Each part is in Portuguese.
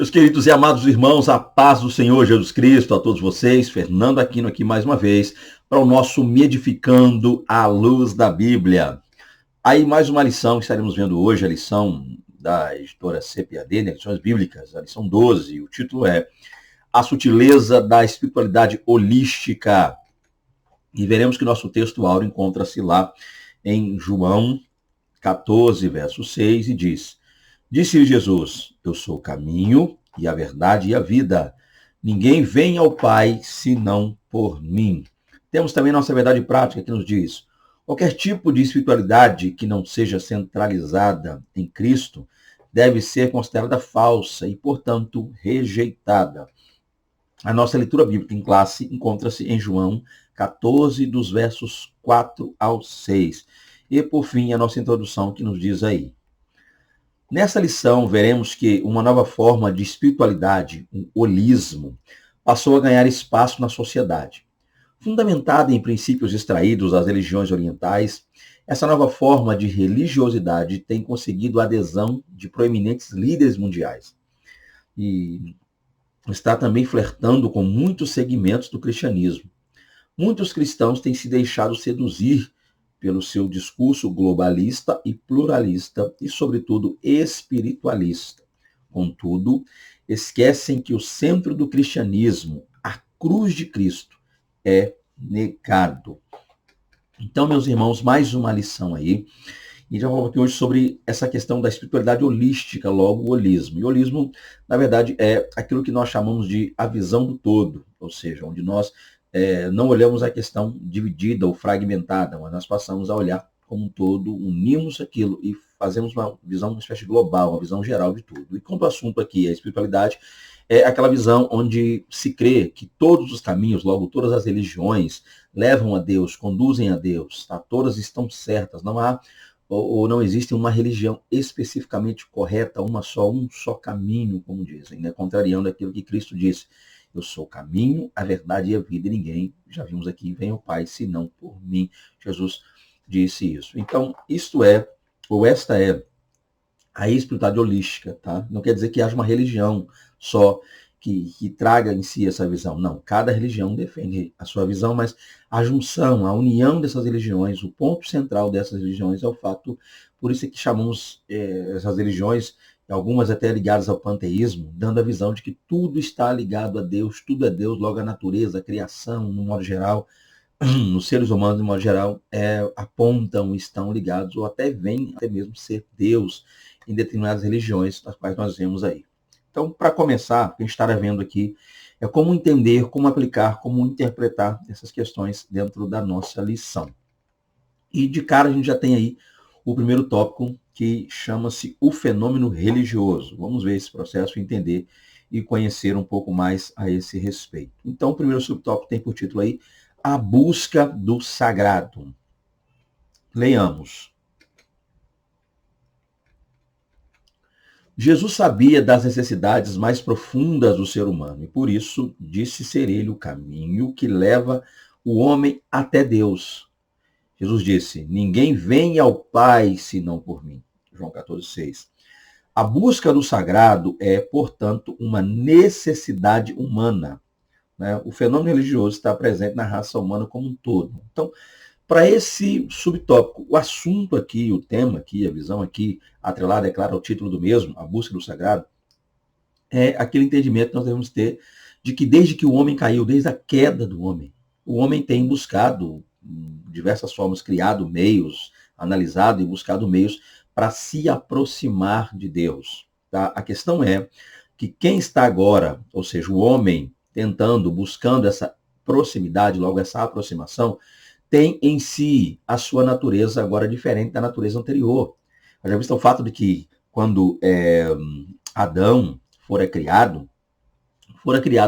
Meus queridos e amados irmãos, a paz do Senhor Jesus Cristo a todos vocês. Fernando Aquino aqui mais uma vez para o nosso Me Edificando à Luz da Bíblia. Aí mais uma lição que estaremos vendo hoje, a lição da editora CPAD, né, Lições Bíblicas, a lição 12. O título é A Sutileza da Espiritualidade Holística. E veremos que nosso texto áureo encontra-se lá em João 14, verso 6, e diz: Disse-lhe Jesus, eu sou o caminho e a verdade e a vida. Ninguém vem ao Pai senão por mim. Temos também nossa verdade prática que nos diz: qualquer tipo de espiritualidade que não seja centralizada em Cristo deve ser considerada falsa e, portanto, rejeitada. A nossa leitura bíblica em classe encontra-se em João 14, dos versos 4 ao 6. E, por fim, a nossa introdução que nos diz aí: nessa lição, veremos que uma nova forma de espiritualidade, um holismo, passou a ganhar espaço na sociedade. Fundamentada em princípios extraídos das religiões orientais, essa nova forma de religiosidade tem conseguido a adesão de proeminentes líderes mundiais. E está também flertando com muitos segmentos do cristianismo. Muitos cristãos têm se deixado seduzir pelo seu discurso globalista e pluralista e, sobretudo, espiritualista. Contudo, esquecem que o centro do cristianismo, a cruz de Cristo, é negado. Então, meus irmãos, mais uma lição aí. E já vou aqui hoje sobre essa questão da espiritualidade holística, logo o holismo. E o holismo, na verdade, é aquilo que nós chamamos de a visão do todo, ou seja, onde nós não olhamos a questão dividida ou fragmentada, mas nós passamos a olhar como um todo, unimos aquilo e fazemos uma visão, uma espécie global, uma visão geral de tudo. E como o assunto aqui é a espiritualidade, é aquela visão onde se crê que todos os caminhos, logo todas as religiões, levam a Deus, conduzem a Deus, tá? Todas estão certas, não há ou não existe uma religião especificamente correta, um só caminho, como dizem, né? Contrariando aquilo que Cristo disse: eu sou o caminho, a verdade e a vida, e ninguém, já vimos aqui, vem ao Pai senão por mim. Jesus disse isso. Então, isto é, ou esta é a espiritualidade holística, tá? Não quer dizer que haja uma religião só que traga em si essa visão. Não, cada religião defende a sua visão, mas a junção, a união dessas religiões, o ponto central dessas religiões é o fato, por isso é que chamamos essas religiões, algumas até ligadas ao panteísmo, dando a visão de que tudo está ligado a Deus, tudo é Deus, logo a natureza, a criação, no modo geral, os seres humanos, no modo geral, apontam, estão ligados, ou até vêm até mesmo ser Deus em determinadas religiões, das quais nós vemos aí. Então, para começar, o que a gente estará vendo aqui é como entender, como aplicar, como interpretar essas questões dentro da nossa lição. E de cara a gente já tem aí o primeiro tópico, que chama-se o fenômeno religioso. Vamos ver esse processo, entender e conhecer um pouco mais a esse respeito. Então, o primeiro subtópico tem por título aí a busca do sagrado. Leiamos. Jesus sabia das necessidades mais profundas do ser humano e, por isso, disse ser ele o caminho que leva o homem até Deus. Jesus disse: ninguém vem ao Pai senão por mim. João 14,6. A busca do sagrado é, portanto, uma necessidade humana, né? O fenômeno religioso está presente na raça humana como um todo. Então, para esse subtópico, o assunto aqui, o tema aqui, a visão aqui, atrelada, é claro, ao título do mesmo, a busca do sagrado, é aquele entendimento que nós devemos ter de que desde que o homem caiu, desde a queda do homem, o homem tem buscado, de diversas formas, criado meios, analisado e buscado meios para se aproximar de Deus. Tá? A questão é que quem está agora, ou seja, o homem tentando, buscando essa proximidade, logo essa aproximação, tem em si a sua natureza agora diferente da natureza anterior. Já visto o fato de que quando Adão fora criado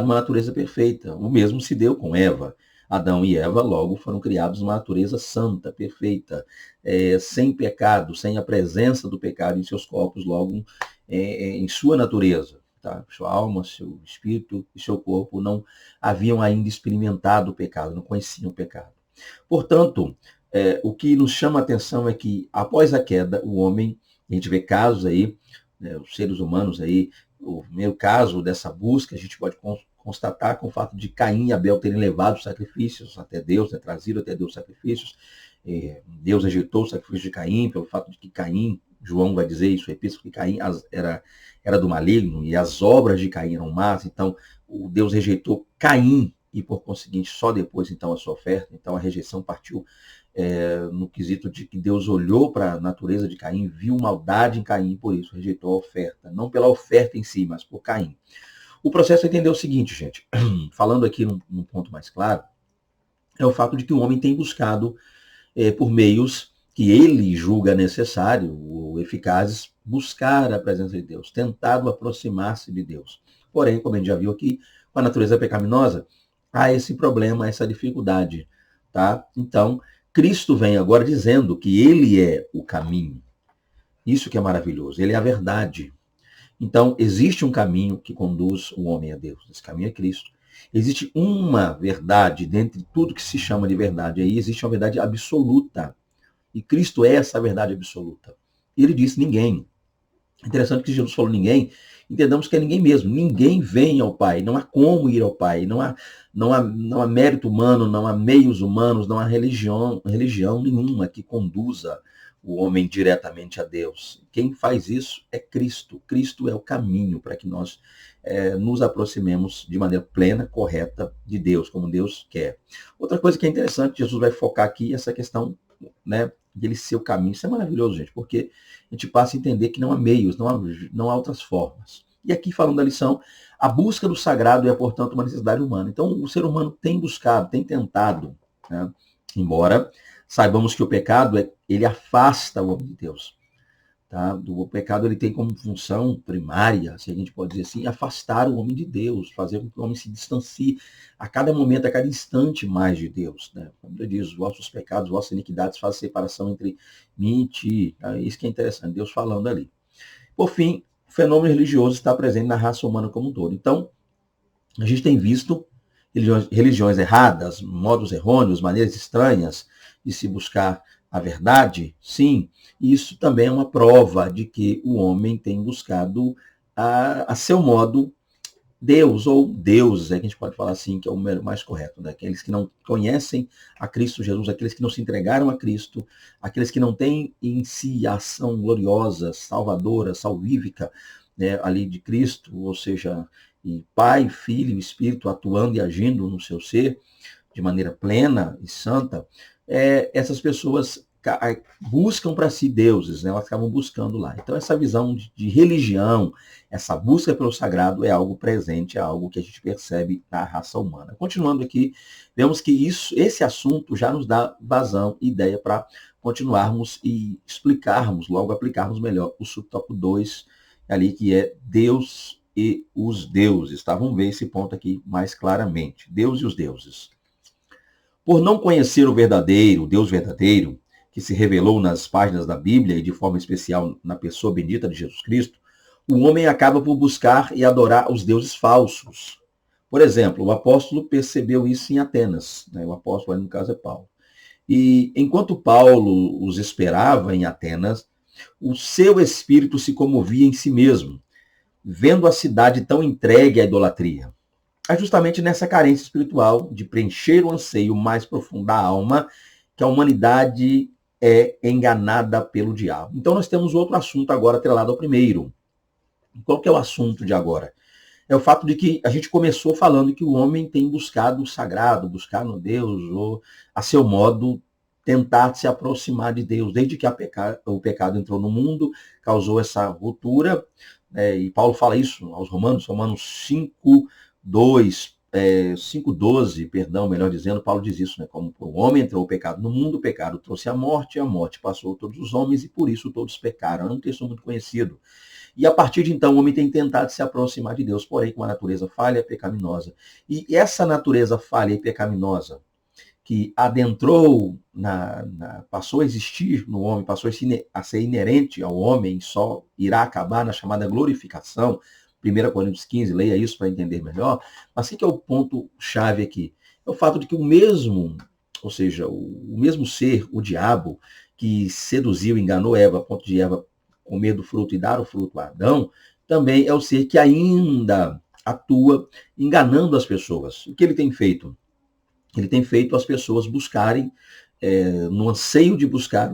uma natureza perfeita. O mesmo se deu com Eva. Adão e Eva logo foram criados uma natureza santa, perfeita, sem pecado, sem a presença do pecado em seus corpos, logo em sua natureza. Tá? Sua alma, seu espírito e seu corpo não haviam ainda experimentado o pecado, não conheciam o pecado. Portanto, o que nos chama a atenção é que, após a queda, o homem, a gente vê casos aí, os seres humanos aí, primeiro caso dessa busca, a gente pode constatar com o fato de Caim e Abel terem levado sacrifícios até Deus, trazido até Deus sacrifícios. Deus rejeitou o sacrifício de Caim pelo fato de que Caim, João vai dizer isso, epístola, que Caim era do maligno e as obras de Caim eram más. Então, o Deus rejeitou Caim e, por conseguinte, só depois, então, a sua oferta. Então, a rejeição partiu no quesito de que Deus olhou para a natureza de Caim, viu maldade em Caim, por isso rejeitou a oferta. Não pela oferta em si, mas por Caim. O processo é entender o seguinte, gente, falando aqui num ponto mais claro, é o fato de que o homem tem buscado, por meios que ele julga necessário ou eficazes, buscar a presença de Deus, tentado aproximar-se de Deus. Porém, como a gente já viu aqui, com a natureza pecaminosa, há esse problema, essa dificuldade, tá? Então, Cristo vem agora dizendo que ele é o caminho. Isso que é maravilhoso, ele é a verdade. Então, existe um caminho que conduz o homem a Deus. Esse caminho é Cristo. Existe uma verdade dentre tudo que se chama de verdade. Aí existe uma verdade absoluta. E Cristo é essa verdade absoluta. E ele disse ninguém. Interessante que Jesus falou ninguém. Entendamos que é ninguém mesmo. Ninguém vem ao Pai. Não há como ir ao Pai. Não há mérito humano, não há meios humanos, não há religião nenhuma que conduza o homem diretamente a Deus. Quem faz isso é Cristo. Cristo é o caminho para que nós nos aproximemos de maneira plena, correta de Deus, como Deus quer. Outra coisa que é interessante, Jesus vai focar aqui essa questão, né, de ele ser o caminho. Isso é maravilhoso, gente, porque a gente passa a entender que não há meios, não há outras formas. E aqui, falando da lição, a busca do sagrado é, portanto, uma necessidade humana. Então, o ser humano tem buscado, tem tentado, né, embora saibamos que o pecado, ele afasta o homem de Deus. Tá? O pecado ele tem como função primária, se a gente pode dizer assim, afastar o homem de Deus, fazer com que o homem se distancie a cada momento, a cada instante mais de Deus. Né? Como ele diz, os vossos pecados, vossas iniquidades fazem separação entre mim e ti. Tá? Isso que é interessante, Deus falando ali. Por fim, o fenômeno religioso está presente na raça humana como um todo. Então, a gente tem visto religiões erradas, modos errôneos, maneiras estranhas de se buscar a verdade, sim, isso também é uma prova de que o homem tem buscado a seu modo Deus, ou deuses, que a gente pode falar assim, que é o mais correto, né? Aqueles que não conhecem a Cristo Jesus, aqueles que não se entregaram a Cristo, aqueles que não têm em si a ação gloriosa, salvadora, salvífica, né, ali de Cristo, ou seja, e Pai, Filho e Espírito atuando e agindo no seu ser de maneira plena e santa, essas pessoas buscam para si deuses, né? Elas acabam buscando lá. Então essa visão de religião, essa busca pelo sagrado é algo presente, é algo que a gente percebe na raça humana. Continuando aqui, vemos que esse assunto já nos dá vazão, ideia para continuarmos e explicarmos, logo aplicarmos melhor o subtópico 2, ali que é Deus e os deuses. Tá? Vamos ver esse ponto aqui mais claramente. Deus e os deuses. Por não conhecer o verdadeiro, o Deus verdadeiro, que se revelou nas páginas da Bíblia e de forma especial na pessoa bendita de Jesus Cristo, o homem acaba por buscar e adorar os deuses falsos. Por exemplo, o apóstolo percebeu isso em Atenas, né? O apóstolo, no caso, é Paulo. E enquanto Paulo os esperava em Atenas, o seu espírito se comovia em si mesmo, vendo a cidade tão entregue à idolatria. É justamente nessa carência espiritual de preencher o anseio mais profundo da alma que a humanidade é enganada pelo diabo. Então nós temos outro assunto agora atrelado ao primeiro. Qual que é o assunto de agora? É o fato de que a gente começou falando que o homem tem buscado o sagrado, buscar no Deus, ou a seu modo tentar se aproximar de Deus. Desde que o pecado entrou no mundo, causou essa ruptura, e Paulo fala isso aos Romanos 5:12, perdão, melhor dizendo, Paulo diz isso, né? Como o homem entrou o pecado no mundo, o pecado trouxe a morte passou a todos os homens, e por isso todos pecaram. É um texto muito conhecido. E a partir de então, o homem tem tentado se aproximar de Deus, porém com a natureza falha e pecaminosa. E essa natureza falha e pecaminosa, que adentrou, passou a existir no homem, passou a ser inerente ao homem, só irá acabar na chamada glorificação, 1 Coríntios 15, leia isso para entender melhor. Mas o que é o ponto-chave aqui? É o fato de que o mesmo ser, o diabo, que seduziu, enganou Eva, a ponto de Eva comer do fruto e dar o fruto a Adão, também é o ser que ainda atua enganando as pessoas. O que ele tem feito? Ele tem feito as pessoas buscarem, no anseio de buscar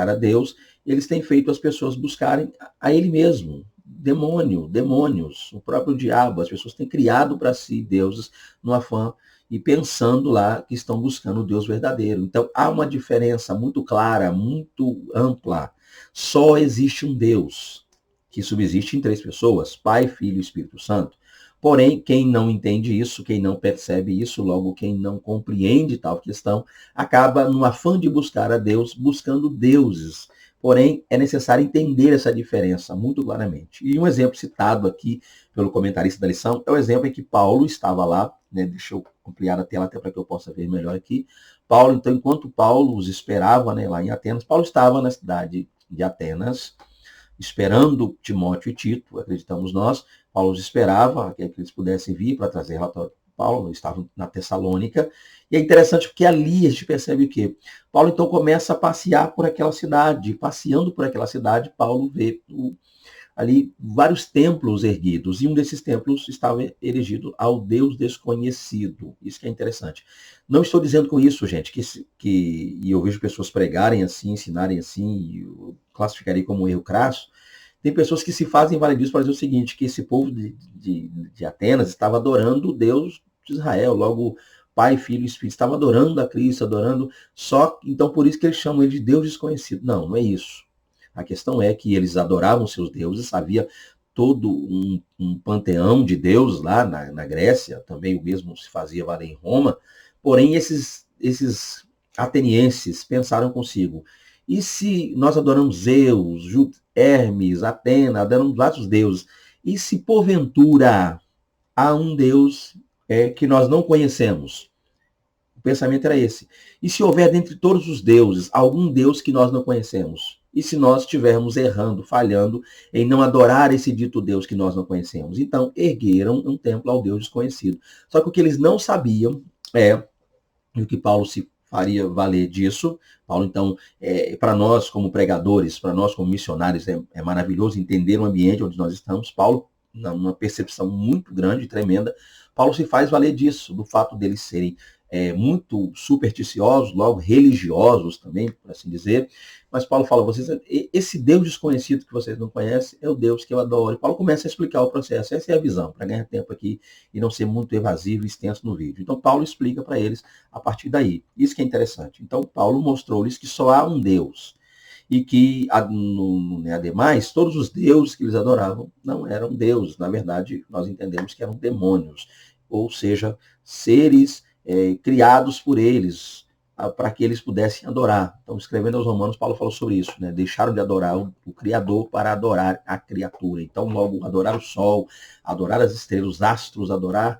a Deus, eles têm feito as pessoas buscarem a ele mesmo. Demônios, o próprio diabo. As pessoas têm criado para si deuses no afã e pensando lá que estão buscando o Deus verdadeiro. Então há uma diferença muito clara, muito ampla. Só existe um Deus que subsiste em 3 pessoas, Pai, Filho e Espírito Santo. Porém, quem não entende isso, quem não percebe isso, logo quem não compreende tal questão, acaba no afã de buscar a Deus, buscando deuses. Porém, é necessário entender essa diferença muito claramente. E um exemplo citado aqui pelo comentarista da lição é o exemplo em que Paulo estava lá, né? Deixa eu ampliar a tela até para que eu possa ver melhor aqui. Paulo, então, enquanto Paulo os esperava, né, lá em Atenas, Paulo estava na cidade de Atenas, esperando Timóteo e Tito, acreditamos nós. Paulo os esperava que eles pudessem vir para trazer relatório. Paulo estava na Tessalônica, e é interessante porque ali a gente percebe o quê? Paulo então começa a passear por aquela cidade, passeando por aquela cidade, Paulo vê ali vários templos erguidos, e um desses templos estava erigido ao Deus desconhecido. Isso que é interessante. Não estou dizendo com isso, gente, e eu vejo pessoas pregarem assim, ensinarem assim, e eu classificarei como um erro crasso. Tem pessoas que se fazem valer disso para dizer o seguinte, que esse povo de Atenas estava adorando o Deus de Israel, logo Pai, Filho e Espírito, estava adorando a Cristo, adorando só, então por isso que eles chamam ele de Deus desconhecido. Não, não é isso. A questão é que eles adoravam seus deuses, havia todo um panteão de deuses lá na Grécia, também o mesmo se fazia valer em Roma, porém esses atenienses pensaram consigo, e se nós adoramos Zeus, Hermes, Atena, adoramos vários deuses, e se porventura há um Deus que nós não conhecemos? O pensamento era esse. E se houver dentre todos os deuses algum Deus que nós não conhecemos? E se nós estivermos errando, falhando em não adorar esse dito Deus que nós não conhecemos? Então, ergueram um templo ao Deus desconhecido. Só que o que eles não sabiam e o que Paulo se faria valer disso. Paulo, então, para nós como pregadores, para nós como missionários, é maravilhoso entender o ambiente onde nós estamos. Paulo, numa percepção muito grande, tremenda, Paulo se faz valer disso, do fato deles serem muito supersticiosos, logo religiosos também, por assim dizer. Mas Paulo fala, esse Deus desconhecido que vocês não conhecem é o Deus que eu adoro. E Paulo começa a explicar o processo. Essa é a visão, para ganhar tempo aqui e não ser muito evasivo e extenso no vídeo. Então Paulo explica para eles a partir daí. Isso que é interessante. Então Paulo mostrou-lhes que só há um Deus. E que, ademais, todos os deuses que eles adoravam não eram deuses. Na verdade, nós entendemos que eram demônios. Ou seja, seres criados por eles, para que eles pudessem adorar. Então, escrevendo aos Romanos, Paulo falou sobre isso, né? Deixaram de adorar o Criador para adorar a criatura. Então, logo, adorar o sol, adorar as estrelas, os astros, adorar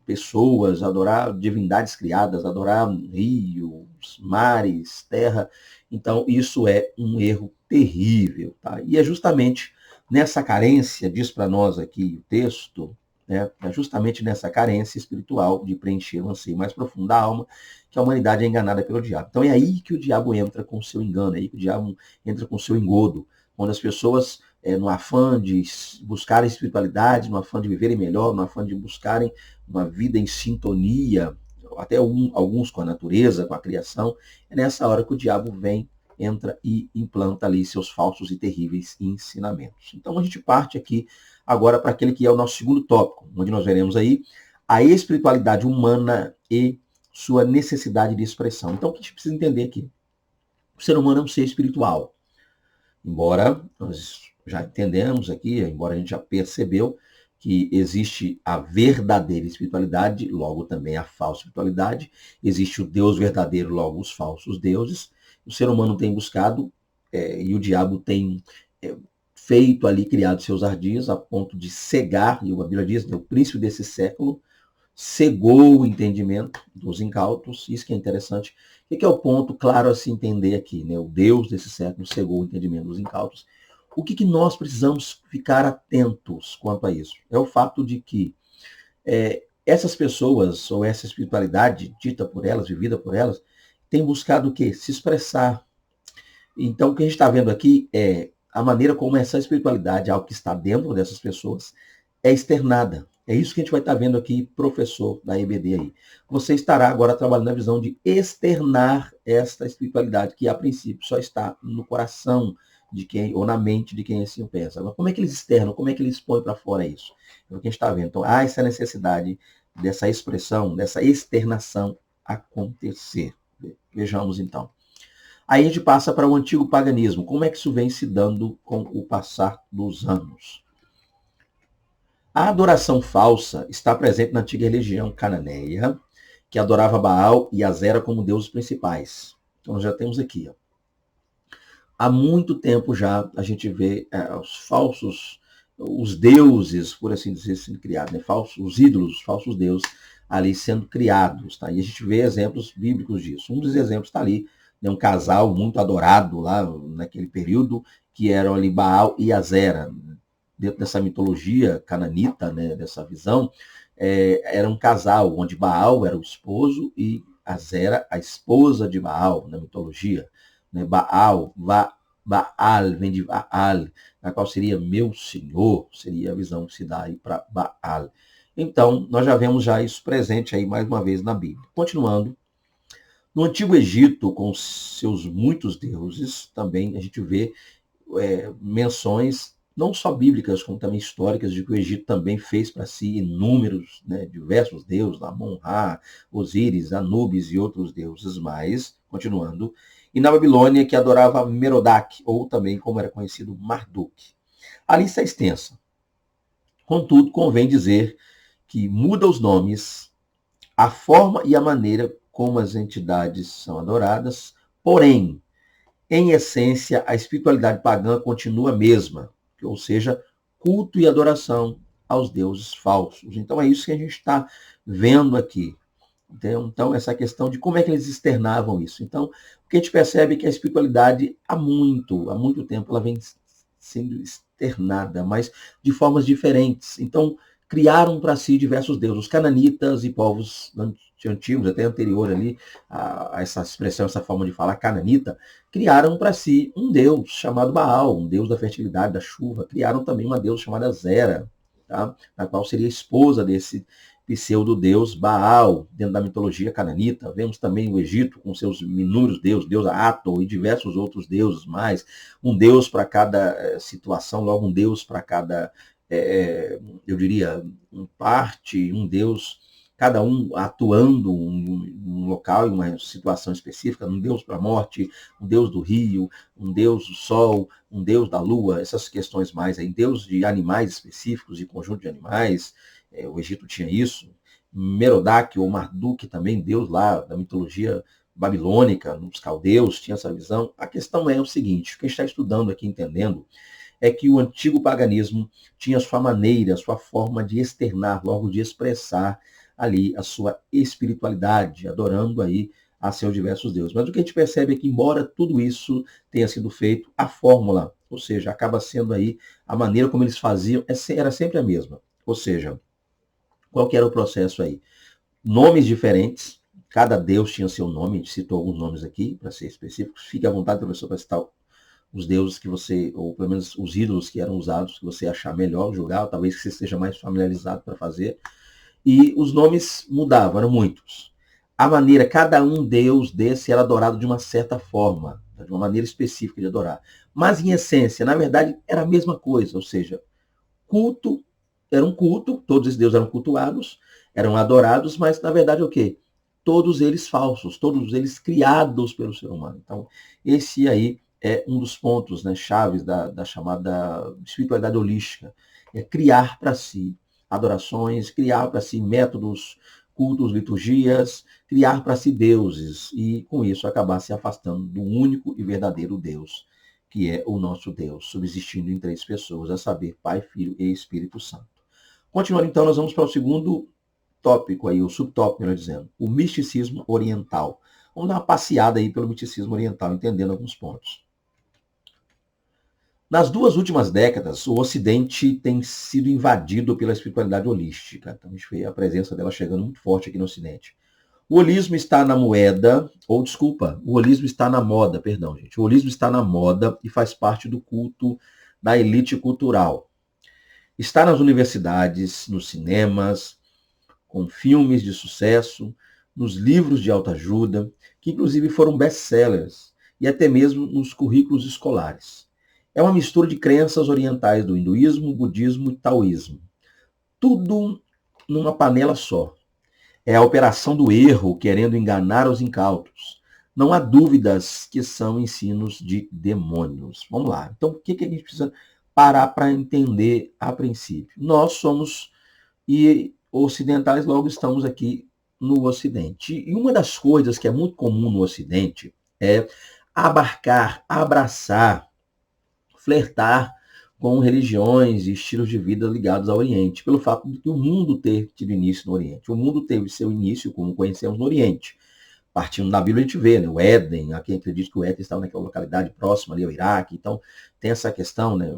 pessoas, adorar divindades criadas, adorar rios, mares, terra. Então, isso é um erro terrível. Tá? E é justamente nessa carência, diz para nós aqui o texto, é justamente nessa carência espiritual de preencher o anseio mais profundo da alma que a humanidade é enganada pelo diabo. Então é aí que o diabo entra com o seu engano, é aí que o diabo entra com o seu engodo, quando as pessoas, no afã de buscarem espiritualidade, no afã de viverem melhor, no afã de buscarem uma vida em sintonia, até alguns com a natureza, com a criação, é nessa hora que o diabo vem, entra e implanta ali seus falsos e terríveis ensinamentos. Então a gente parte aqui agora para aquele que é o nosso segundo tópico, onde nós veremos aí a espiritualidade humana e sua necessidade de expressão. Então, o que a gente precisa entender aqui? O ser humano é um ser espiritual. Embora nós já entendemos aqui, embora a gente já percebeu que existe a verdadeira espiritualidade, logo também a falsa espiritualidade, existe o Deus verdadeiro, logo os falsos deuses. O ser humano tem buscado e o diabo tem feito ali, criado seus ardis a ponto de cegar, e a Bíblia diz, o príncipe desse século cegou o entendimento dos incautos. Isso que é interessante. O que é o ponto claro a se entender aqui? O Deus desse século cegou o entendimento dos incautos. O que nós precisamos ficar atentos quanto a isso? É o fato de que essas pessoas, ou essa espiritualidade dita por elas, vivida por elas, tem buscado o quê? Se expressar. Então, o que a gente está vendo aqui é a maneira como essa espiritualidade, algo que está dentro dessas pessoas, é externada. É isso que a gente vai estar vendo aqui, professor da EBD aí. Você estará agora trabalhando na visão de externar esta espiritualidade, que a princípio só está no coração de quem, ou na mente de quem assim pensa. Agora, como é que eles externam? Como é que eles põem para fora isso? É o que a gente está vendo. Então, há essa necessidade dessa expressão, dessa externação acontecer. Vejamos então. Aí a gente passa para o antigo paganismo. Como é que isso vem se dando com o passar dos anos? A adoração falsa está presente na antiga religião cananeia, que adorava Baal e Azera como deuses principais. Então nós já temos aqui. Ó. Há muito tempo já a gente vê os falsos, os deuses, por assim dizer, sendo criados, né? Os ídolos, os falsos deuses ali sendo criados. Tá? E a gente vê exemplos bíblicos disso. Um dos exemplos está ali, né? Um casal muito adorado lá naquele período, que eram ali Baal e Azera. Dentro dessa mitologia cananita, né, dessa visão, era um casal onde Baal era o esposo e Azera a esposa de Baal, na mitologia. Né? Baal, Baal, vem de Baal, na qual seria meu senhor, seria a visão que se dá aí para Baal. Então, nós já vemos já isso presente aí mais uma vez na Bíblia. Continuando, no Antigo Egito, com seus muitos deuses, também a gente vê menções não só bíblicas, como também históricas, de que o Egito também fez para si inúmeros, né, diversos deuses, Amon-Ra, Osíris, Anubis e outros deuses mais, continuando. E na Babilônia, que adorava Merodach, ou também, como era conhecido, Marduk. A lista é extensa. Contudo, convém dizer que muda os nomes, a forma e a maneira como as entidades são adoradas, porém, em essência, a espiritualidade pagã continua a mesma, ou seja, culto e adoração aos deuses falsos. Então é isso que a gente está vendo aqui. Então, essa questão de como é que eles externavam isso. Então, o que a gente percebe é que a espiritualidade há muito tempo, ela vem sendo externada, mas de formas diferentes. Então, criaram para si diversos deuses. Os cananitas e povos antigos, até anterior ali, a essa expressão, essa forma de falar cananita, criaram para si um deus chamado Baal, um deus da fertilidade, da chuva. Criaram também uma deusa chamada Zera, tá? Na qual seria a esposa desse pseudo-deus Baal, dentro da mitologia cananita. Vemos também o Egito com seus inúmeros deuses, deus Ator e diversos outros deuses mais. Um deus para cada situação, logo um deus para cada, eu diria, parte, um deus, cada um atuando num local, em uma situação específica, um deus para a morte, um deus do rio, um deus do sol, um deus da lua, essas questões mais, aí, deus de animais específicos, de conjunto de animais. O Egito tinha isso. Merodach ou Marduk também, deus lá da mitologia babilônica, nos caldeus, tinha essa visão. A questão é o seguinte, o que a gente está estudando aqui, entendendo, é que o antigo paganismo tinha sua maneira, sua forma de externar, logo de expressar ali a sua espiritualidade, adorando aí a seus diversos deuses. Mas o que a gente percebe é que, embora tudo isso tenha sido feito, a fórmula, ou seja, acaba sendo aí a maneira como eles faziam, era sempre a mesma. Ou seja, qual que era o processo aí? Nomes diferentes, cada deus tinha seu nome, a gente citou alguns nomes aqui, para ser específicos. Fique à vontade, professor, para citar os deuses que você, ou pelo menos os ídolos que eram usados, que você achar melhor julgar, ou talvez que você esteja mais familiarizado para fazer. E os nomes mudavam, eram muitos. A maneira, cada um deus desse era adorado de uma certa forma, de uma maneira específica de adorar. Mas, em essência, na verdade, era a mesma coisa, ou seja, culto, era um culto, todos esses deuses eram cultuados, eram adorados, mas, na verdade, o quê? Todos eles falsos, todos eles criados pelo ser humano. Então, esse aí é um dos pontos, né, chaves da chamada espiritualidade holística, é criar para si adorações, criar para si métodos, cultos, liturgias, criar para si deuses e, com isso, acabar se afastando do único e verdadeiro Deus, que é o nosso Deus, subsistindo em 3 pessoas, a saber, Pai, Filho e Espírito Santo. Continuando, então, nós vamos para o segundo tópico aí, o subtópico, melhor dizendo, o misticismo oriental. Vamos dar uma passeada aí pelo misticismo oriental, entendendo alguns pontos. Nas 2 últimas décadas, o Ocidente tem sido invadido pela espiritualidade holística. Então, a gente vê a presença dela chegando muito forte aqui no Ocidente. O holismo está na moeda, ou desculpa, o holismo está na moda, perdão, gente. O holismo está na moda e faz parte do culto da elite cultural. Está nas universidades, nos cinemas, com filmes de sucesso, nos livros de autoajuda, que inclusive foram best-sellers, e até mesmo nos currículos escolares. É uma mistura de crenças orientais do hinduísmo, budismo e taoísmo. Tudo numa panela só. É a operação do erro querendo enganar os incautos. Não há dúvidas que são ensinos de demônios. Vamos lá. Então, o que a gente precisa parar para entender a princípio? Nós somos e ocidentais, logo estamos aqui no Ocidente. E uma das coisas que é muito comum no Ocidente é abarcar, abraçar, flertar com religiões e estilos de vida ligados ao Oriente, pelo fato de que o mundo ter tido início no Oriente. O mundo teve seu início, como conhecemos, no Oriente. Partindo da Bíblia, a gente vê, né, o Éden, há quem acredita que o Éden estava naquela localidade próxima ali ao Iraque. Então, tem essa questão, né,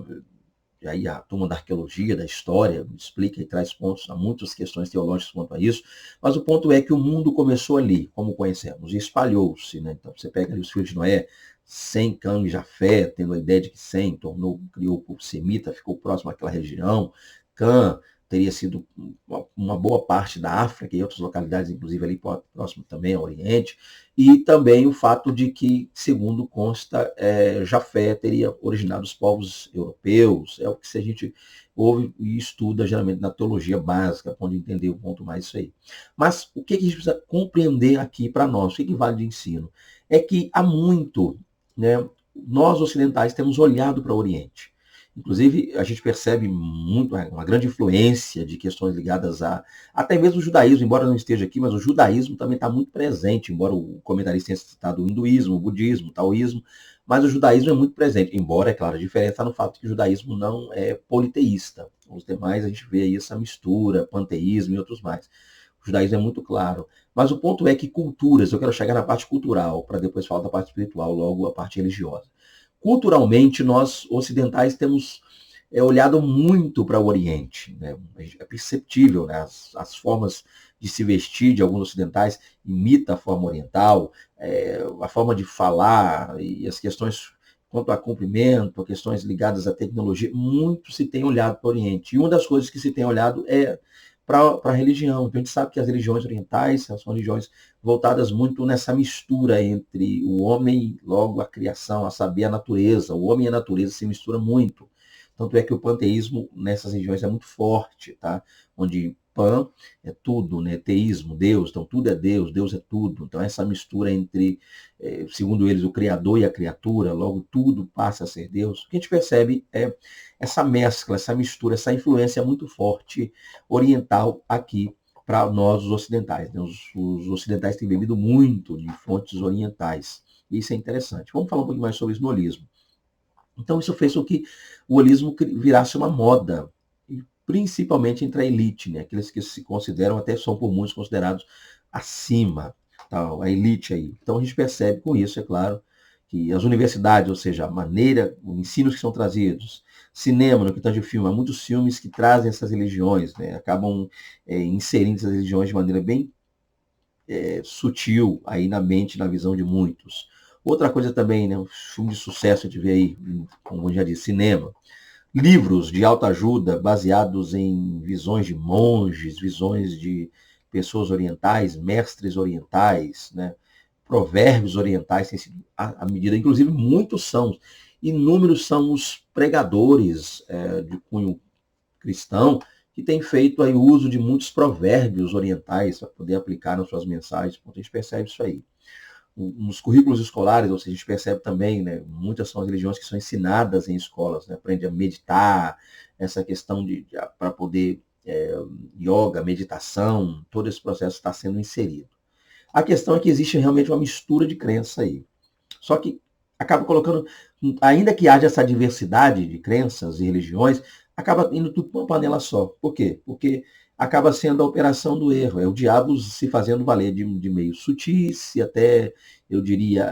e aí a turma da arqueologia, da história, explica e traz pontos, há muitas questões teológicas quanto a isso, mas o ponto é que o mundo começou ali, como conhecemos, e espalhou-se, né? Então você pega ali os filhos de Noé, Sem, Cã e Jafé, tendo a ideia de que Sem criou o povo semita, ficou próximo àquela região, Cã teria sido uma boa parte da África e outras localidades, inclusive ali próximo também ao Oriente, e também o fato de que, segundo consta, Jafé teria originado os povos europeus, é o que a gente ouve e estuda geralmente na teologia básica, onde entender um ponto mais isso aí. Mas o que a gente precisa compreender aqui para nós, o que vale de ensino? É que há muito, né, nós ocidentais temos olhado para o Oriente. Inclusive, a gente percebe muito uma grande influência de questões ligadas a até mesmo o judaísmo, embora não esteja aqui, mas o judaísmo também está muito presente, embora o comentarista tenha citado o hinduísmo, o budismo, o taoísmo, mas o judaísmo é muito presente, embora, é claro, a diferença está no fato que o judaísmo não é politeísta. Os demais a gente vê aí essa mistura, panteísmo e outros mais. O judaísmo é muito claro. Mas o ponto é que culturas, eu quero chegar na parte cultural, para depois falar da parte espiritual, logo a parte religiosa. Culturalmente, nós ocidentais temos olhado muito para o Oriente. Né? É perceptível, né? As formas de se vestir de alguns ocidentais imita a forma oriental, a forma de falar e as questões quanto a cumprimento, questões ligadas à tecnologia, muito se tem olhado para o Oriente. E uma das coisas que se tem olhado é para a religião. Então a gente sabe que as religiões orientais são religiões voltadas muito nessa mistura entre o homem, logo a criação, a saber, a natureza. O homem e a natureza se misturam muito. Tanto é que o panteísmo nessas regiões é muito forte, tá? Onde pan é tudo, né? Teísmo, Deus, então tudo é Deus, Deus é tudo. Então essa mistura entre, segundo eles, o Criador e a criatura, logo tudo passa a ser Deus. O que a gente percebe é essa mescla, essa mistura, essa influência muito forte oriental aqui para nós, os ocidentais. Né? Os ocidentais têm bebido muito de fontes orientais. E isso é interessante. Vamos falar um pouquinho mais sobre isso no holismo. Então, isso fez com que o holismo virasse uma moda, principalmente entre a elite, né? Aqueles que se consideram, até são por muitos considerados acima, tal, a elite aí. Então, a gente percebe com isso, é claro, que as universidades, ou seja, a maneira, os ensinos que são trazidos, cinema, no que tange filme, há muitos filmes que trazem essas religiões, né? Acabam inserindo essas religiões de maneira bem sutil aí na mente, na visão de muitos. Outra coisa também, né, um filme de sucesso a gente vê aí, como eu já disse, cinema. Livros de autoajuda baseados em visões de monges, visões de pessoas orientais, mestres orientais, né, provérbios orientais, tem sido à medida, inclusive muitos são, inúmeros são os pregadores de cunho cristão que têm feito aí uso de muitos provérbios orientais para poder aplicar nas suas mensagens. A gente percebe isso aí nos currículos escolares, ou seja, a gente percebe também, né, muitas são as religiões que são ensinadas em escolas, né, aprende a meditar, essa questão para poder yoga, meditação, todo esse processo está sendo inserido. A questão é que existe realmente uma mistura de crença aí. Só que acaba colocando, ainda que haja essa diversidade de crenças e religiões, acaba indo tudo para uma panela só. Por quê? Porque acaba sendo a operação do erro. É o diabo se fazendo valer de meio sutis e até, eu diria,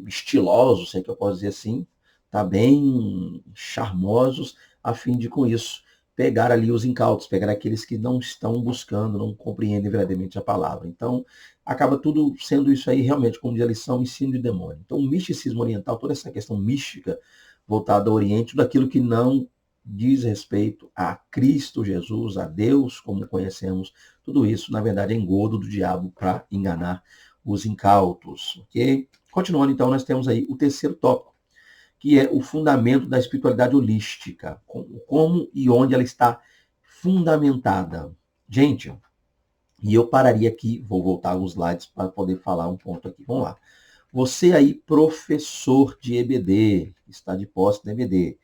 estiloso, sei que eu posso dizer assim, tá bem charmosos, a fim de, com isso, pegar ali os incautos, pegar aqueles que não estão buscando, não compreendem verdadeiramente a palavra. Então, acaba tudo sendo isso aí realmente, como diz a lição, ensino de demônio. Então, o misticismo oriental, toda essa questão mística voltada ao Oriente, tudo aquilo que não diz respeito a Cristo Jesus, a Deus, como conhecemos, tudo isso, na verdade, é engodo do diabo para enganar os incautos, ok? Continuando, então, nós temos aí o terceiro tópico, que é o fundamento da espiritualidade holística, como e onde ela está fundamentada. Gente, e eu pararia aqui, vou voltar alguns slides para poder falar um ponto aqui. Vamos lá. Você aí, professor de EBD, está de posse do EBD.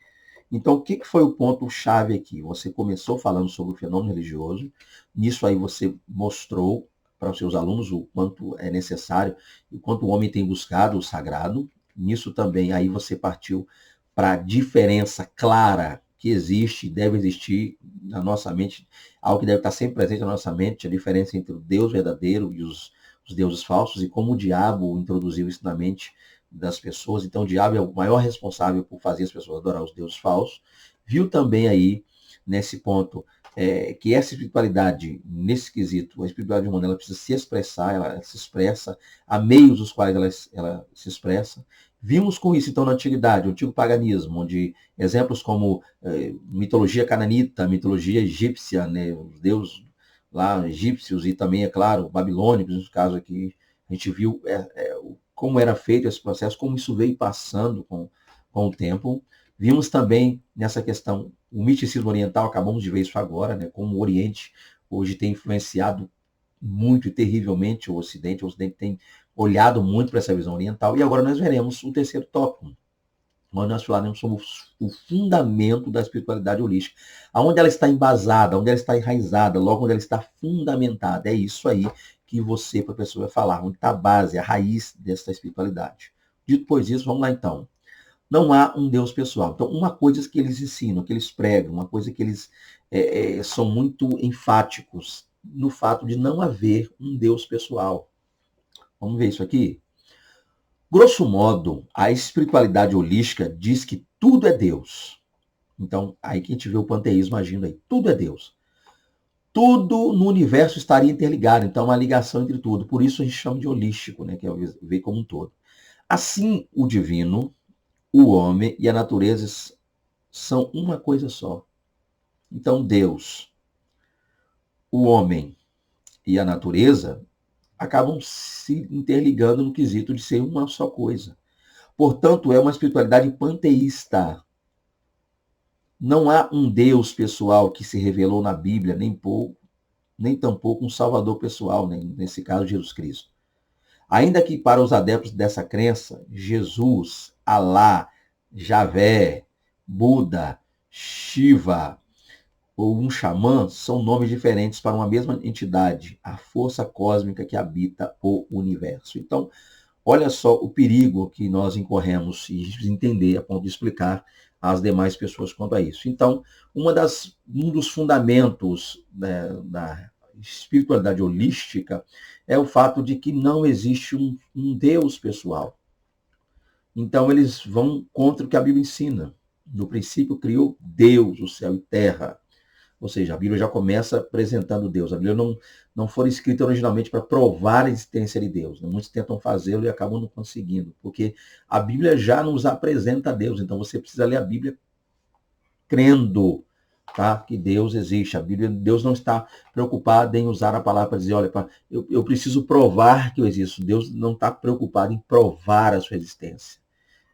Então, o que foi o ponto-chave aqui? Você começou falando sobre o fenômeno religioso, nisso aí você mostrou para os seus alunos o quanto é necessário, o quanto o homem tem buscado o sagrado. Nisso também, aí você partiu para a diferença clara que existe, deve existir na nossa mente, algo que deve estar sempre presente na nossa mente, a diferença entre o Deus verdadeiro e os deuses falsos, e como o diabo introduziu isso na mente das pessoas. Então, o diabo é o maior responsável por fazer as pessoas adorar os deuses falsos. Viu também aí, nesse ponto, que essa espiritualidade, nesse quesito, a espiritualidade humana, ela precisa se expressar, ela se expressa a meios dos quais ela se expressa. Vimos com isso, então, na antiguidade, o antigo paganismo, onde exemplos como mitologia cananita, mitologia egípcia, né, os deuses lá egípcios e também, é claro, babilônicos, no caso aqui, a gente viu como era feito esse processo, como isso veio passando com o tempo. Vimos também nessa questão o misticismo oriental, acabamos de ver isso agora, né, como o Oriente hoje tem influenciado muito e terrivelmente o Ocidente tem olhado muito para essa visão oriental, e agora nós veremos o terceiro tópico, onde nós falaremos sobre o fundamento da espiritualidade holística, aonde ela está embasada, onde ela está enraizada, logo onde ela está fundamentada. É isso aí que você, professor, vai falar, onde está a base, a raiz dessa espiritualidade. Dito pois isso, vamos lá então. Não há um Deus pessoal. Então, uma coisa que eles ensinam, que eles pregam, uma coisa que eles são muito enfáticos no fato de não haver um Deus pessoal. Vamos ver isso aqui? Grosso modo, a espiritualidade holística diz que tudo é Deus. Então, aí que a gente vê o panteísmo agindo aí. Tudo é Deus. Tudo no universo estaria interligado. Então, uma ligação entre tudo. Por isso a gente chama de holístico, né? Que é ver como um todo. Assim, o divino, o homem e a natureza são uma coisa só. Então, Deus, o homem e a natureza acabam se interligando no quesito de ser uma só coisa. Portanto, é uma espiritualidade panteísta. Não há um Deus pessoal que se revelou na Bíblia, nem tampouco um Salvador pessoal, nesse caso Jesus Cristo. Ainda que para os adeptos dessa crença, Jesus, Alá, Javé, Buda, Shiva ou um xamã são nomes diferentes para uma mesma entidade, a força cósmica que habita o universo. Então, olha só o perigo que nós incorremos e entender a ponto de explicar às demais pessoas quanto a isso. Então, um dos fundamentos, né, da espiritualidade holística é o fato de que não existe um Deus pessoal. Então, eles vão contra o que a Bíblia ensina. No princípio, criou Deus, o céu e terra. Ou seja, a Bíblia já começa apresentando Deus. A Bíblia não foi escrita originalmente para provar a existência de Deus. Muitos tentam fazê-lo e acabam não conseguindo, porque a Bíblia já nos apresenta Deus. Então você precisa ler a Bíblia crendo, tá, que Deus existe. Deus não está preocupado em usar a palavra para dizer, olha, eu preciso provar que eu existo. Deus não está preocupado em provar a sua existência.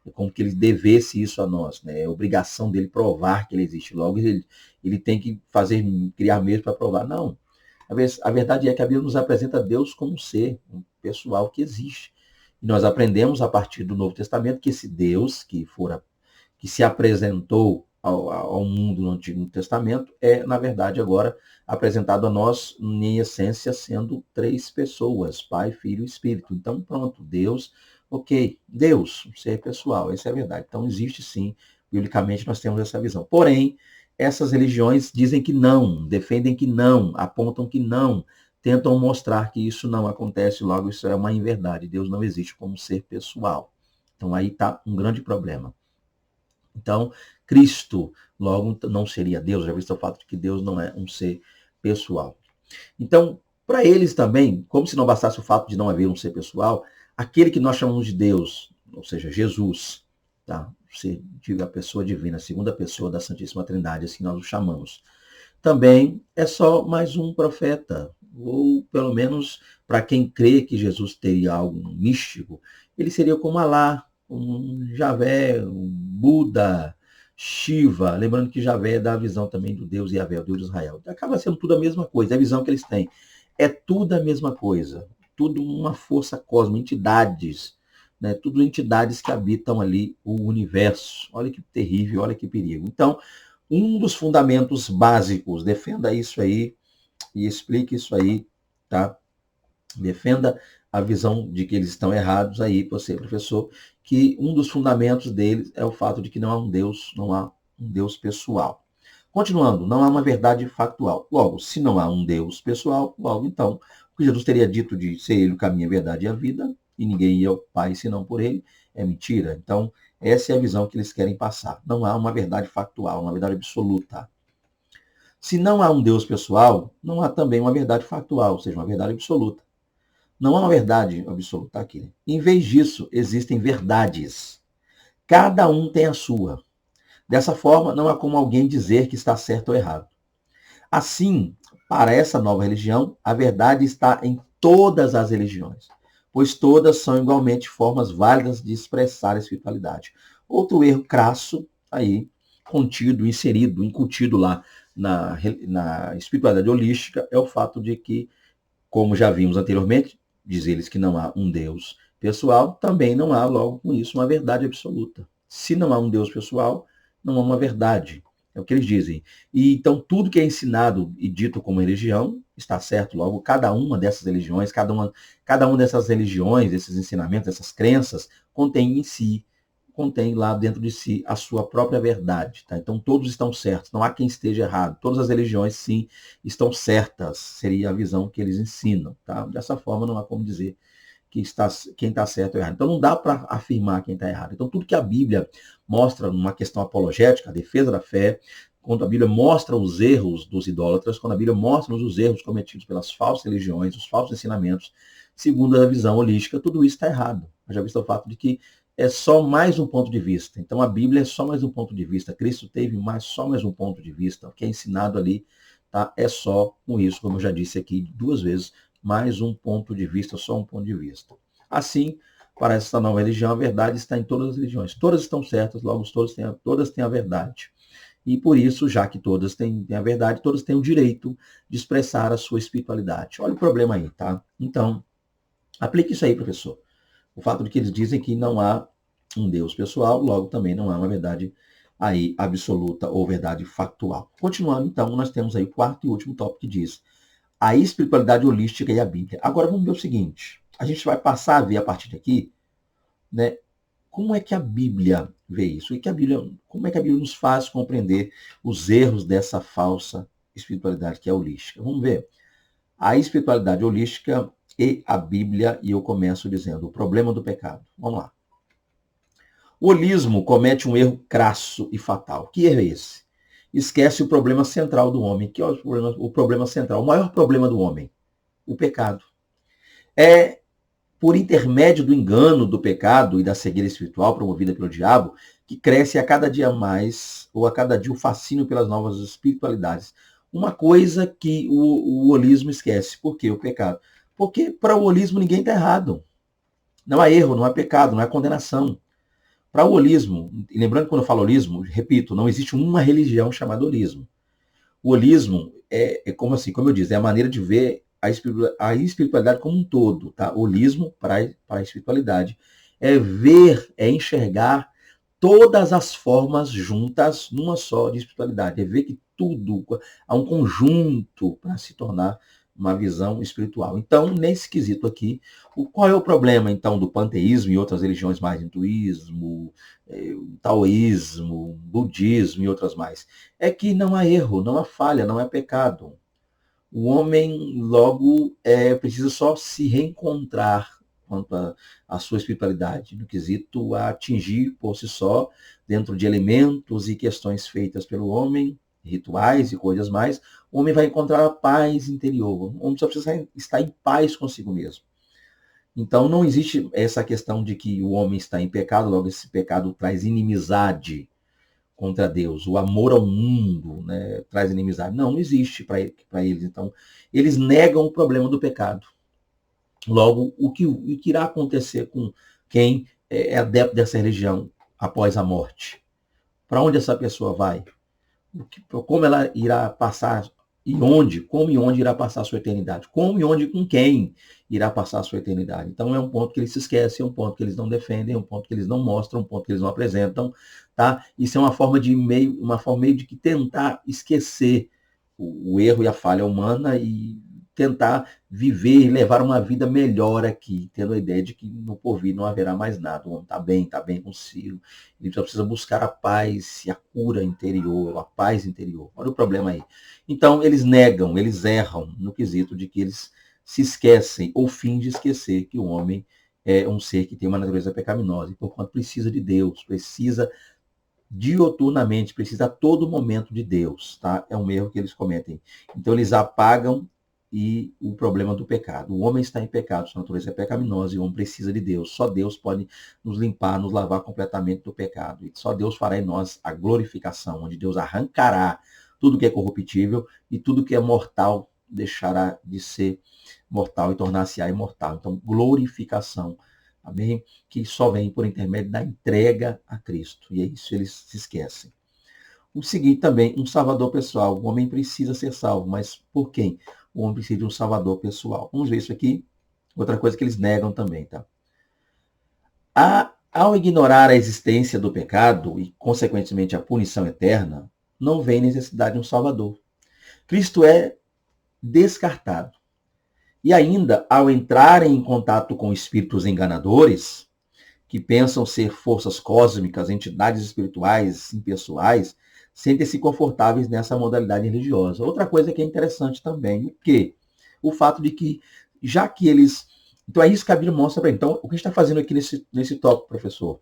É como que ele devesse isso a nós, né? É obrigação dele provar que ele existe. Logo, ele tem que criar meios para provar. Não. A verdade é que a Bíblia nos apresenta Deus como um ser, um pessoal que existe. E nós aprendemos a partir do Novo Testamento que esse Deus que se apresentou ao mundo no Antigo Testamento é, na verdade, agora apresentado a nós, em essência, sendo três pessoas, Pai, Filho e Espírito. Então, pronto, Deus. Ok, Deus, um ser pessoal, essa é a verdade. Então existe sim, biblicamente nós temos essa visão. Porém, essas religiões dizem que não, defendem que não, apontam que não, tentam mostrar que isso não acontece, logo isso é uma inverdade. Deus não existe como ser pessoal. Então aí está um grande problema. Então, Cristo, logo não seria Deus, já visto o fato de que Deus não é um ser pessoal. Então, para eles também, como se não bastasse o fato de não haver um ser pessoal, aquele que nós chamamos de Deus, ou seja, Jesus, tá? A pessoa divina, a segunda pessoa da Santíssima Trindade, assim nós o chamamos, também é só mais um profeta, ou pelo menos para quem crê que Jesus teria algo místico, ele seria como Alá, um Javé, um Buda, Shiva, lembrando que Javé é da visão também do Deus Yahvé, o Deus de Israel. Acaba sendo tudo a mesma coisa, é a visão que eles têm. É tudo a mesma coisa, tudo uma força cósmica, entidades, né? Tudo entidades que habitam ali o universo. Olha que terrível, olha que perigo. Então, um dos fundamentos básicos, defenda isso aí e explique isso aí, tá? Defenda a visão de que eles estão errados aí, você, professor, que um dos fundamentos deles é o fato de que não há um Deus, não há um Deus pessoal. Continuando, não há uma verdade factual. Logo, se não há um Deus pessoal, logo então, o que Jesus teria dito de ser ele o caminho, a verdade e a vida, e ninguém ia ao Pai senão por ele, é mentira. Então, essa é a visão que eles querem passar. Não há uma verdade factual, uma verdade absoluta. Se não há um Deus pessoal, não há também uma verdade factual, ou seja, uma verdade absoluta. Não há uma verdade absoluta aqui. Em vez disso, existem verdades. Cada um tem a sua. Dessa forma, não há como alguém dizer que está certo ou errado. Assim, para essa nova religião, a verdade está em todas as religiões, pois todas são igualmente formas válidas de expressar a espiritualidade. Outro erro crasso aí, contido, inserido, incutido lá na espiritualidade holística, é o fato de que, como já vimos anteriormente, diz eles que não há um Deus pessoal, também não há, logo com isso, uma verdade absoluta. Se não há um Deus pessoal, não há uma verdade. É o que eles dizem. E então tudo que é ensinado e dito como religião está certo. Logo, cada uma dessas religiões, cada uma dessas religiões, desses ensinamentos, dessas crenças, contém lá dentro de si a sua própria verdade. Tá? Então todos estão certos, não há quem esteja errado. Todas as religiões, sim, estão certas, seria a visão que eles ensinam. Tá? Dessa forma, não há como dizer quem está certo ou errado. Então não dá para afirmar quem está errado. Então tudo que a Bíblia mostra numa questão apologética, a defesa da fé, quando a Bíblia mostra os erros dos idólatras, quando a Bíblia mostra os erros cometidos pelas falsas religiões, os falsos ensinamentos, segundo a visão holística, tudo isso está errado. Eu já visto o fato de que é só mais um ponto de vista. Então a Bíblia é só mais um ponto de vista. Cristo teve só mais um ponto de vista. O que é ensinado ali, tá? É só com isso, como eu já disse aqui 2 vezes, mais um ponto de vista, só um ponto de vista. Assim, para essa nova religião, a verdade está em todas as religiões. Todas estão certas, logo todas têm a verdade. E por isso, já que todas têm a verdade, todas têm o direito de expressar a sua espiritualidade. Olha o problema aí, tá? Então, aplique isso aí, professor. O fato de que eles dizem que não há um Deus pessoal, logo também não há uma verdade aí absoluta ou verdade factual. Continuando, então, nós temos aí o quarto e último tópico que diz a espiritualidade holística e a Bíblia. Agora vamos ver o seguinte, a gente vai passar a ver a partir daqui, né, como é que a Bíblia vê isso? Como é que a Bíblia nos faz compreender os erros dessa falsa espiritualidade que é holística? Vamos ver. A espiritualidade holística e a Bíblia, e eu começo dizendo o problema do pecado. Vamos lá. O holismo comete um erro crasso e fatal. Que erro é esse? Esquece o problema central do homem. Que é o problema central? O maior problema do homem? O pecado. É por intermédio do engano, do pecado e da cegueira espiritual promovida pelo diabo que cresce a cada dia mais, ou a cada dia, o fascínio pelas novas espiritualidades. Uma coisa que o holismo esquece. Por quê? O pecado. Porque para o holismo ninguém está errado. Não há erro, não há pecado, não há condenação. Para o holismo, e lembrando que quando eu falo holismo, repito, não existe uma religião chamada holismo. O holismo é como assim, como eu disse, é a maneira de ver a espiritualidade como um todo. Tá? Holismo para a espiritualidade é ver, é enxergar todas as formas juntas numa só de espiritualidade. É ver que tudo há um conjunto para se tornar uma visão espiritual. Então, nesse quesito aqui, qual é o problema, então, do panteísmo e outras religiões mais, hinduísmo, taoísmo, budismo e outras mais? É que não há erro, não há falha, não há pecado. O homem, logo, precisa só se reencontrar quanto à sua espiritualidade, no quesito a atingir por si só, dentro de elementos e questões feitas pelo homem, rituais e coisas mais, o homem vai encontrar a paz interior. O homem só precisa estar em paz consigo mesmo. Então não existe essa questão de que o homem está em pecado, logo esse pecado traz inimizade contra Deus. O amor ao mundo, né, traz inimizade. Não existe para eles. Então, eles negam o problema do pecado. Logo, o que irá acontecer com quem é adepto dessa religião após a morte? Para onde essa pessoa vai? Como ela irá passar e onde? Como e onde irá passar a sua eternidade? Como e onde com quem irá passar a sua eternidade? Então é um ponto que eles se esquecem, é um ponto que eles não defendem, é um ponto que eles não mostram, um ponto que eles não apresentam, tá? Isso é uma forma meio de que tentar esquecer o erro e a falha humana e tentar viver e levar uma vida melhor aqui, tendo a ideia de que no porvir não haverá mais nada. O homem está bem consigo. Ele só precisa buscar a paz e a cura interior, a paz interior. Olha o problema aí. Então, eles negam, eles erram no quesito de que eles se esquecem ou fingem esquecer que o homem é um ser que tem uma natureza pecaminosa e, portanto, precisa de Deus, precisa dioturnamente, precisa a todo momento de Deus, tá? É um erro que eles cometem. Então, eles apagam e o problema do pecado. O homem está em pecado, sua natureza é pecaminosa e o homem precisa de Deus. Só Deus pode nos limpar, nos lavar completamente do pecado. E só Deus fará em nós a glorificação, onde Deus arrancará tudo que é corruptível e tudo que é mortal deixará de ser mortal e tornar-se-á imortal. Então, glorificação, amém? Que só vem por intermédio da entrega a Cristo. E é isso, eles se esquecem. O seguinte também, um salvador pessoal. O homem precisa ser salvo, mas por quem? O homem precisa de um salvador pessoal. Vamos ver isso aqui. Outra coisa que eles negam também, tá? Ao ignorar a existência do pecado e, consequentemente, a punição eterna, não vem necessidade de um salvador. Cristo é descartado. E ainda, ao entrarem em contato com espíritos enganadores, que pensam ser forças cósmicas, entidades espirituais, impessoais, sentem-se confortáveis nessa modalidade religiosa. Outra coisa que é interessante também, o quê? O fato de que, já que eles... Então é isso que a Bíblia mostra para ele. Então, o que a gente está fazendo aqui nesse tópico, professor,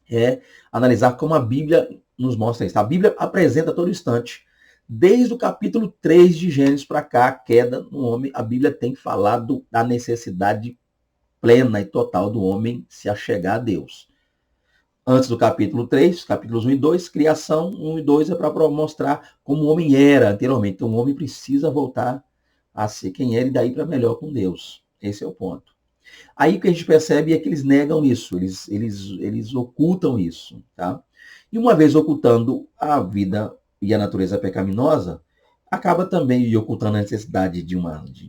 é analisar como a Bíblia nos mostra isso. A Bíblia apresenta a todo instante, desde o capítulo 3 de Gênesis para cá, a queda no homem, a Bíblia tem falado da necessidade plena e total do homem se achegar a Deus. Antes do capítulo 3, capítulos 1 e 2, criação 1 e 2 é para mostrar como o homem era anteriormente. Então o homem precisa voltar a ser quem era e daí para melhor com Deus. Esse é o ponto. Aí o que a gente percebe é que eles negam isso, eles ocultam isso. Tá? E uma vez ocultando a vida e a natureza pecaminosa, acaba também ocultando a necessidade de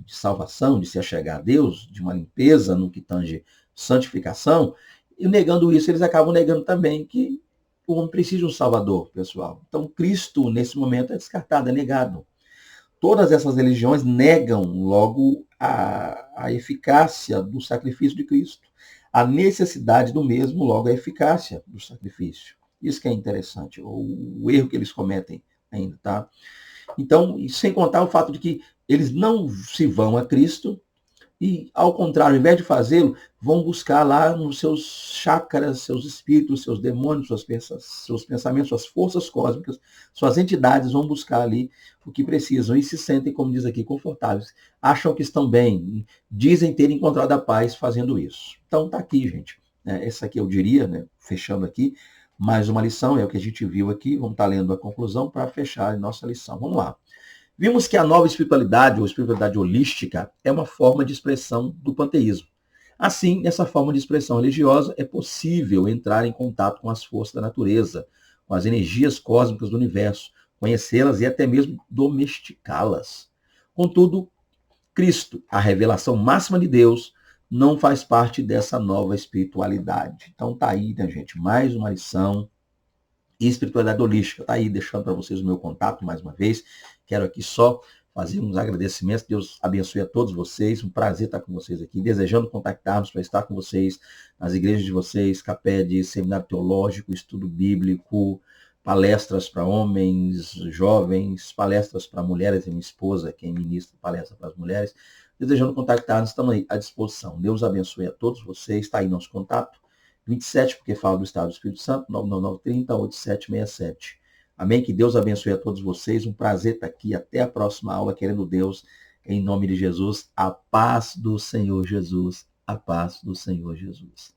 salvação, de se achegar a Deus, de uma limpeza no que tange santificação, e negando isso, eles acabam negando também que o homem precisa de um salvador, pessoal. Então, Cristo, nesse momento, é descartado, é negado. Todas essas religiões negam logo a eficácia do sacrifício de Cristo, a necessidade do mesmo, logo a eficácia do sacrifício. Isso que é interessante, o erro que eles cometem ainda, tá? Então, sem contar o fato de que eles não se vão a Cristo e, ao contrário, ao invés de fazê-lo, vão buscar lá nos seus chakras, seus espíritos, seus demônios, seus pensamentos, suas forças cósmicas, suas entidades vão buscar ali o que precisam e se sentem, como diz aqui, confortáveis. Acham que estão bem, dizem ter encontrado a paz fazendo isso. Então, tá aqui, gente. Essa aqui eu diria, né, fechando aqui, mais uma lição, é o que a gente viu aqui. Vamos estar lendo a conclusão para fechar a nossa lição. Vamos lá. Vimos que a nova espiritualidade, ou espiritualidade holística, é uma forma de expressão do panteísmo. Assim, nessa forma de expressão religiosa, é possível entrar em contato com as forças da natureza, com as energias cósmicas do universo, conhecê-las e até mesmo domesticá-las. Contudo, Cristo, a revelação máxima de Deus, não faz parte dessa nova espiritualidade. Então tá aí, né, gente? Mais uma lição. E espiritualidade holística. Tá aí, deixando para vocês o meu contato mais uma vez. Quero aqui só fazer uns agradecimentos. Deus abençoe a todos vocês. Um prazer estar com vocês aqui. Desejando contactarmos para estar com vocês nas igrejas de vocês, CAPED, Seminário Teológico, Estudo Bíblico, palestras para homens, jovens, palestras para mulheres. E minha esposa, quem ministra palestra para as mulheres. desejando contactar-nos, estamos aí à disposição. Deus abençoe a todos vocês. Está aí nosso contato. 27, porque fala do Estado do Espírito Santo, 99930-8767. Amém? Que Deus abençoe a todos vocês. Um prazer estar aqui. Até a próxima aula, querendo Deus, em nome de Jesus. A paz do Senhor Jesus. A paz do Senhor Jesus.